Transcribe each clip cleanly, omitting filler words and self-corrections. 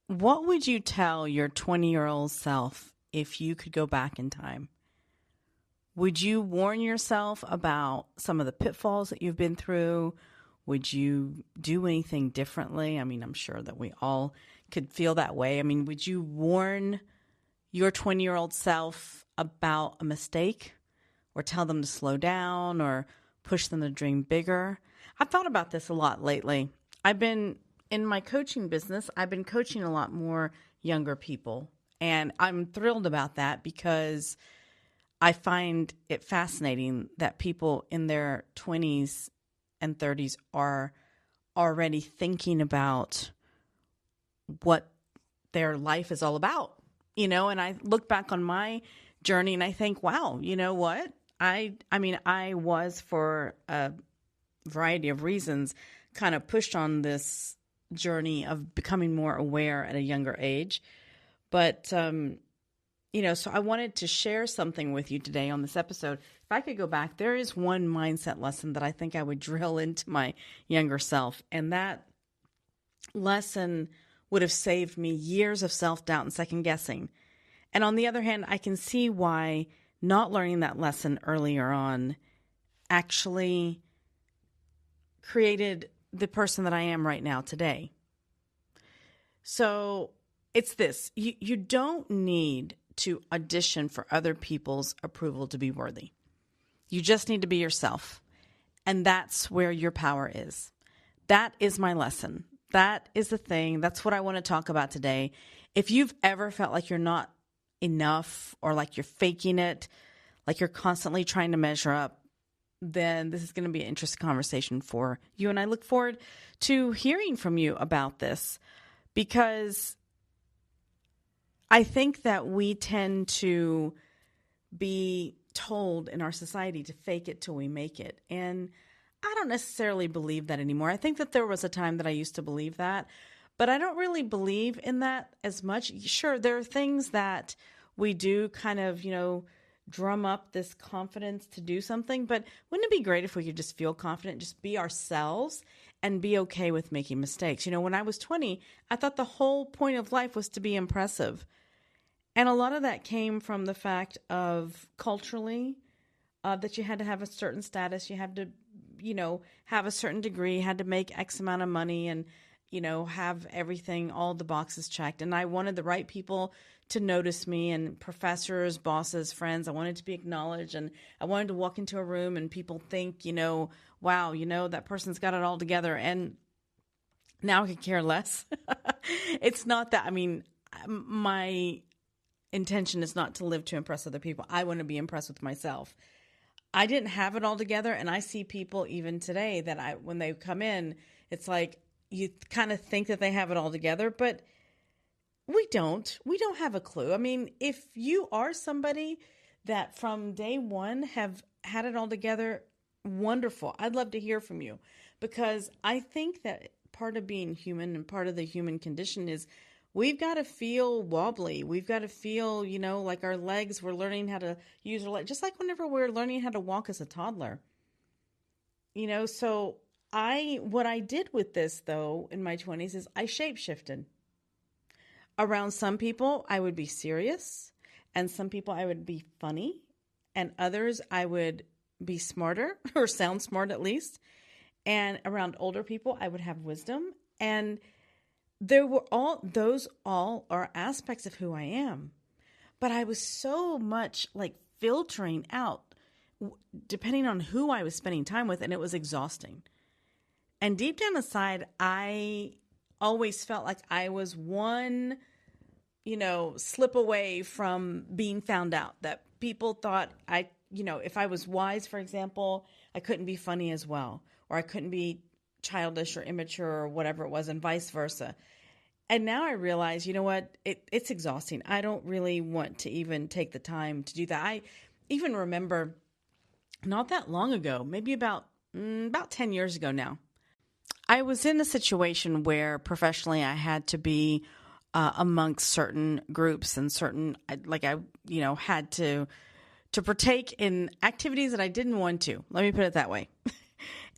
What would you tell your 20-year-old self if you could go back in time? Would you warn yourself about some of the pitfalls that you've been through? Would you do anything differently? I mean, I'm sure that we all could feel that way. I mean, would you warn your 20-year-old self about a mistake or tell them to slow down or push them to dream bigger? I've thought about this a lot lately. In my coaching business, I've been coaching a lot more younger people, and I'm thrilled about that because I find it fascinating that people in their 20s and 30s are already thinking about what their life is all about, and I look back on my journey and I think, wow, you know what? I mean, I was, for a variety of reasons, kind of pushed on this journey of becoming more aware at a younger age. But, so I wanted to share something with you today on this episode. If I could go back, there is one mindset lesson that I think I would drill into my younger self. And that lesson would have saved me years of self-doubt and second guessing. And on the other hand, I can see why not learning that lesson earlier on actually created the person that I am right now today. So it's this. You don't need to audition for other people's approval to be worthy. You just need to be yourself. And that's where your power is. That is my lesson. That is the thing. That's what I want to talk about today. If you've ever felt like you're not enough or like you're faking it, like you're constantly trying to measure up, then this is going to be an interesting conversation for you. And I look forward to hearing from you about this, because I think that we tend to be told in our society to fake it till we make it. And I don't necessarily believe that anymore. I think that there was a time that I used to believe that, but I don't really believe in that as much. Sure, there are things that we do kind of, drum up this confidence to do something, but wouldn't it be great if we could just feel confident, just be ourselves and be okay with making mistakes? When I was 20, I thought the whole point of life was to be impressive. And a lot of that came from the fact of culturally that you had to have a certain status, you had to, have a certain degree, had to make X amount of money and, have everything, all the boxes checked. And I wanted the right people to notice me, and professors, bosses, friends. I wanted to be acknowledged, and I wanted to walk into a room and people think, wow, that person's got it all together. And now I could care less. It's not that, my intention is not to live to impress other people. I want to be impressed with myself. I didn't have it all together. And I see people even today that when they come in, it's like you kind of think that they have it all together, but we don't. We don't have a clue. If you are somebody that from day one have had it all together, wonderful. I'd love to hear from you, because I think that part of being human and part of the human condition is we've got to feel wobbly. We've got to feel, like our legs, we're learning how to use our legs, just like whenever we're learning how to walk as a toddler. So what I did with this, though, in my 20s is I shape-shifted. Around some people, I would be serious, and some people I would be funny, and others I would be smarter or sound smart at least. And around older people, I would have wisdom. And those all are aspects of who I am. But I was so much like filtering out depending on who I was spending time with, and it was exhausting. And deep down inside, I always felt like I was one, slip away from being found out, that people thought if I was wise, for example, I couldn't be funny as well, or I couldn't be childish or immature or whatever it was, and vice versa. And now I realize, it's exhausting. I don't really want to even take the time to do that. I even remember not that long ago, maybe about 10 years ago now, I was in a situation where professionally I had to be amongst certain groups and I had to partake in activities that I didn't want to. Let me put it that way.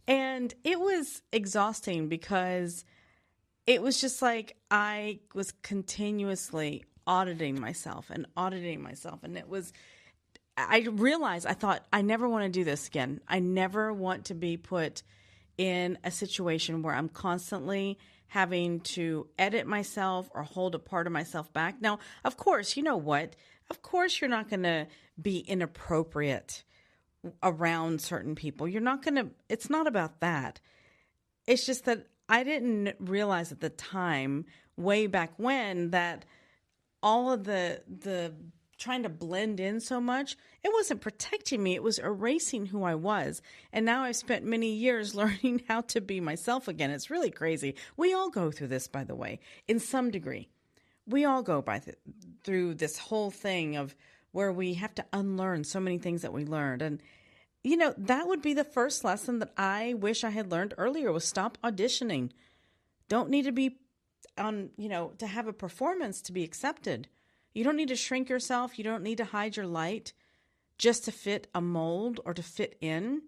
And it was exhausting because it was just like I was continuously auditing myself and auditing myself. And I realized, I thought, I never want to do this again. I never want to be put in a situation where I'm constantly having to edit myself or hold a part of myself back. Now, of course, you know what? Of course, you're not going to be inappropriate around certain people. You're not going to, it's not about that. It's just that I didn't realize at the time, way back when, that all of the trying to blend in so much, it wasn't protecting me. It was erasing who I was. And now I've spent many years learning how to be myself again. It's really crazy. We all go through this, by the way, in some degree. We all go through this whole thing of where we have to unlearn so many things that we learned. And, you know, that would be the first lesson that I wish I had learned earlier, was stop auditioning. Don't need to be on, you know, to have a performance to be accepted. You don't need to shrink yourself. You don't need to hide your light just to fit a mold or to fit in.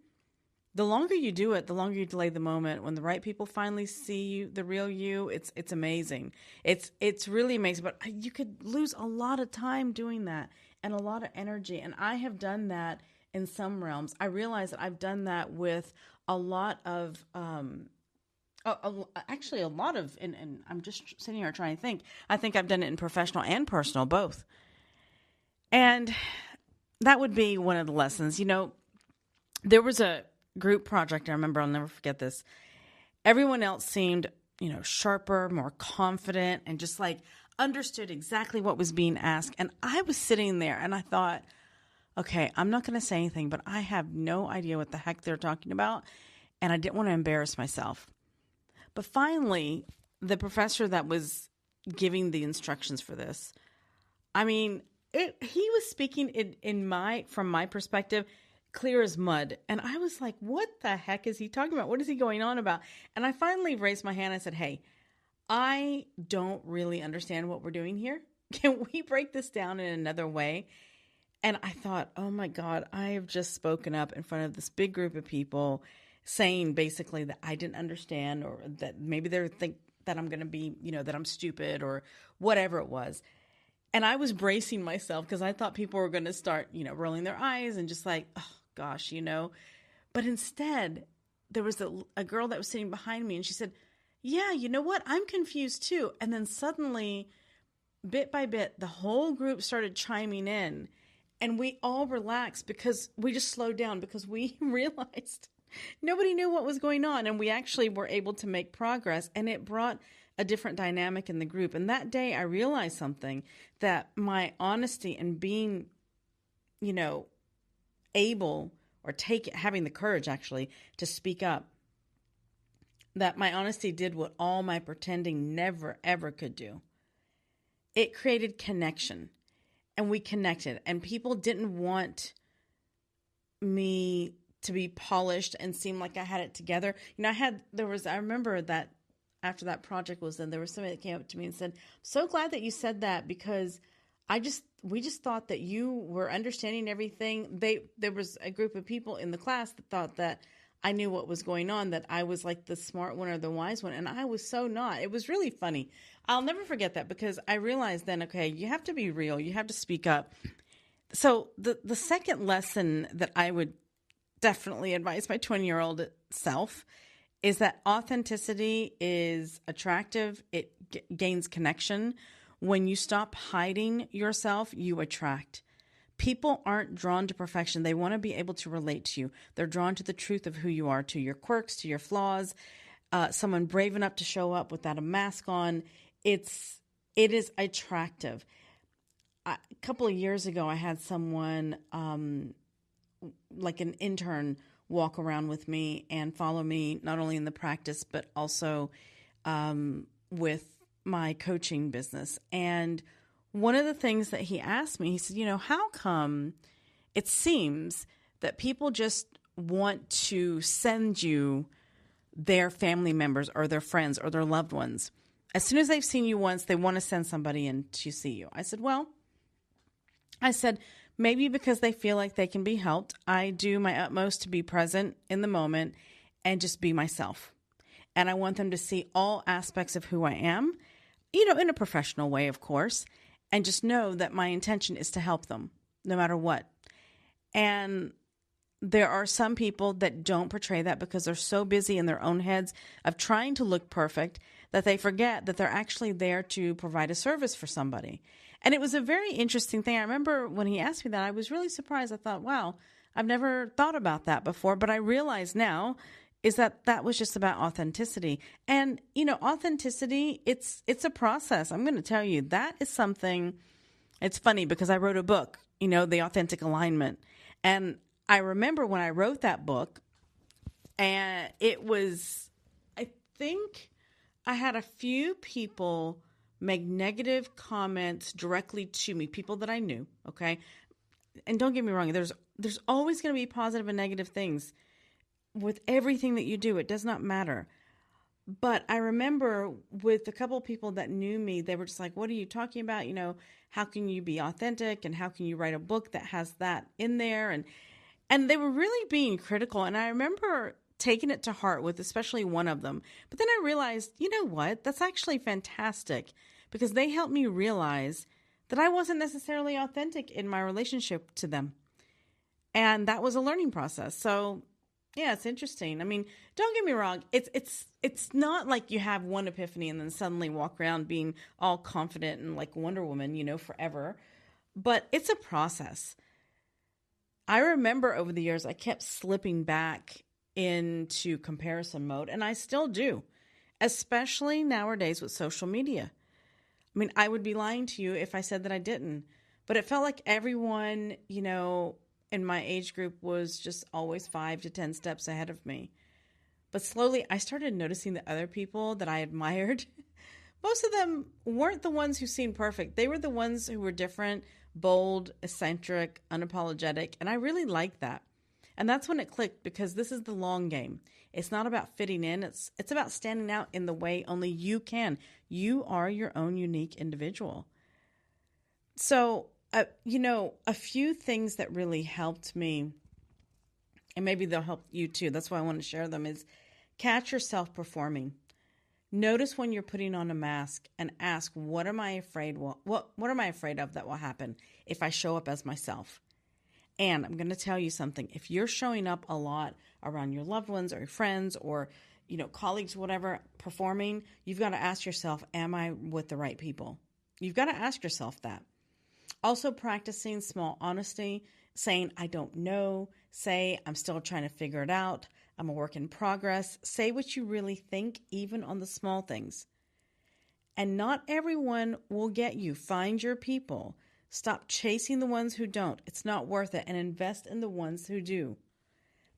The longer you do it, the longer you delay the moment. When the right people finally see you, the real you, it's amazing. It's really amazing. But you could lose a lot of time doing that and a lot of energy. And I have done that in some realms. I realize that I've done that with a lot of, actually a lot of, and I'm just sitting here trying to think. I think I've done it in professional and personal, both. And that would be one of the lessons. You know, there was a group project, I remember, I'll never forget this. Everyone else seemed, you know, sharper, more confident, and just like understood exactly what was being asked. And I was sitting there and I thought, okay, I'm not going to say anything, but I have no idea what the heck they're talking about. And I didn't want to embarrass myself. But finally, the professor that was giving the instructions for this, I mean, he was speaking from my perspective, clear as mud. And I was like, what the heck is he talking about? What is he going on about? And I finally raised my hand. I said, hey, I don't really understand what we're doing here. Can we break this down in another way? And I thought, oh my God, I have just spoken up in front of this big group of people saying basically that I didn't understand, or that maybe they think that I'm going to be, you know, that I'm stupid or whatever it was. And I was bracing myself because I thought people were going to start, you know, rolling their eyes and just like, oh gosh, you know. But instead, there was a girl that was sitting behind me and she said, yeah, you know what? I'm confused too. And then suddenly, bit by bit, the whole group started chiming in and we all relaxed because we just slowed down because we realized nobody knew what was going on. And we actually were able to make progress, and it brought a different dynamic in the group. And that day I realized something, that my honesty and being, you know, able or having the courage actually to speak up, that my honesty did what all my pretending never, ever could do. It created connection, and we connected, and people didn't want me to be polished and seem like I had it together. You know, I remember that after that project was done, there was somebody that came up to me and said, so glad that you said that, because we just thought that you were understanding everything. There was a group of people in the class that thought that I knew what was going on, that I was like the smart one or the wise one. And I was so not. It was really funny. I'll never forget that, because I realized then, okay, you have to be real. You have to speak up. So the second lesson that I would definitely advise my 20-year-old self is that authenticity is attractive. It gains connection. When you stop hiding yourself, you attract. People aren't drawn to perfection. They want to be able to relate to you. They're drawn to the truth of who you are, to your quirks, to your flaws. Someone brave enough to show up without a mask on. It is attractive. A couple of years ago, I had someone, like an intern, walk around with me and follow me, not only in the practice, but also with my coaching business. And one of the things that he asked me, he said, you know, how come it seems that people just want to send you their family members or their friends or their loved ones? As soon as they've seen you once, they want to send somebody in to see you. I said, maybe because they feel like they can be helped. I do my utmost to be present in the moment and just be myself. And I want them to see all aspects of who I am, in a professional way, of course, and just know that my intention is to help them no matter what. And there are some people that don't portray that because they're so busy in their own heads of trying to look perfect that they forget that they're actually there to provide a service for somebody. And it was a very interesting thing. I remember when he asked me that, I was really surprised. I thought, wow, I've never thought about that before. But I realize now is that was just about authenticity. And, authenticity, it's a process. I'm going to tell you, that is something, it's funny because I wrote a book, The Authentic Alignment. And I remember when I wrote that book, and it was, I think I had a few people make negative comments directly to me, people that I knew, okay? And don't get me wrong, there's always going to be positive and negative things with everything that you do. It does not matter. But I remember with a couple of people that knew me, they were just like, what are you talking about? How can you be authentic, and how can you write a book that has that in there? And they were really being critical. And I remember taking it to heart with especially one of them. But then I realized, you know what? That's actually fantastic, because they helped me realize that I wasn't necessarily authentic in my relationship to them. And that was a learning process. So yeah, it's interesting. I mean, don't get me wrong. It's not like you have one epiphany and then suddenly walk around being all confident and like Wonder Woman, forever. But it's a process. I remember over the years, I kept slipping back into comparison mode, and I still do, especially nowadays with social media. I mean, I would be lying to you if I said that I didn't, but it felt like everyone, in my age group was just always 5 to 10 steps ahead of me. But slowly I started noticing that other people that I admired, most of them weren't the ones who seemed perfect. They were the ones who were different, bold, eccentric, unapologetic. And I really liked that. And that's when it clicked, because this is the long game. It's not about fitting in. It's about standing out in the way only you can. You are your own unique individual. So, a few things that really helped me, and maybe they'll help you too, that's why I want to share them, is catch yourself performing. Notice when you're putting on a mask and ask, what am I afraid of that will happen if I show up as myself? And I'm going to tell you something. If you're showing up a lot around your loved ones or your friends or, colleagues, whatever, performing, you've got to ask yourself, am I with the right people? You've got to ask yourself that. Also practicing small honesty, saying, I don't know. Say, I'm still trying to figure it out. I'm a work in progress. Say what you really think, even on the small things. And not everyone will get you. Find your people. Stop chasing the ones who don't. It's not worth it. And invest in the ones who do.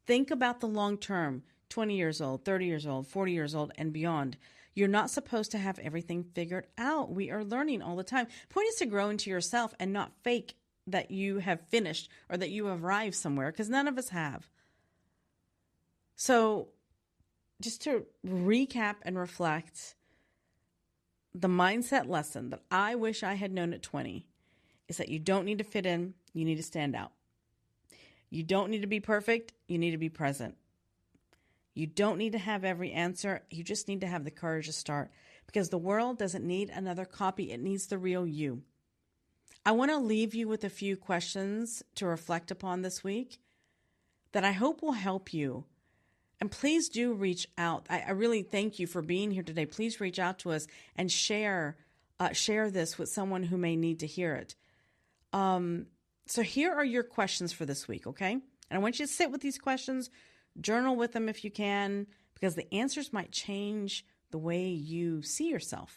Think about the long term, 20 years old, 30 years old, 40 years old, and beyond. You're not supposed to have everything figured out. We are learning all the time. The point is to grow into yourself and not fake that you have finished or that you have arrived somewhere, because none of us have. So just to recap and reflect, the mindset lesson that I wish I had known at 20 is that you don't need to fit in, you need to stand out. You don't need to be perfect, you need to be present. You don't need to have every answer, you just need to have the courage to start, because the world doesn't need another copy, it needs the real you. I want to leave you with a few questions to reflect upon this week that I hope will help you. And please do reach out. I really thank you for being here today. Please reach out to us and share this with someone who may need to hear it. So here are your questions for this week, okay? And I want you to sit with these questions, journal with them if you can, because the answers might change the way you see yourself.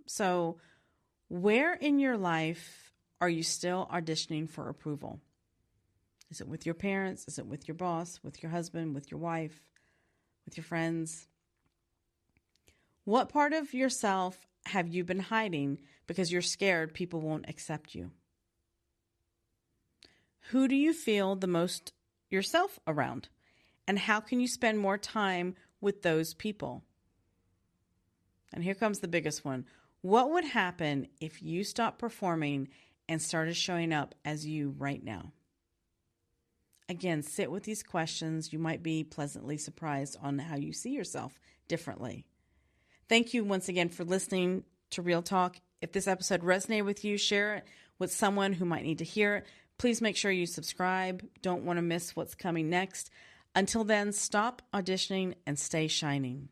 So where in your life are you still auditioning for approval? Is it with your parents? Is it with your boss, with your husband, with your wife, with your friends? What part of yourself have you been hiding because you're scared people won't accept you? Who do you feel the most yourself around? And how can you spend more time with those people? And here comes the biggest one. What would happen if you stopped performing and started showing up as you right now? Again, sit with these questions. You might be pleasantly surprised on how you see yourself differently. Thank you once again for listening to Real Talk. If this episode resonated with you, share it with someone who might need to hear it. Please make sure you subscribe. Don't want to miss what's coming next. Until then, stop auditioning and stay shining.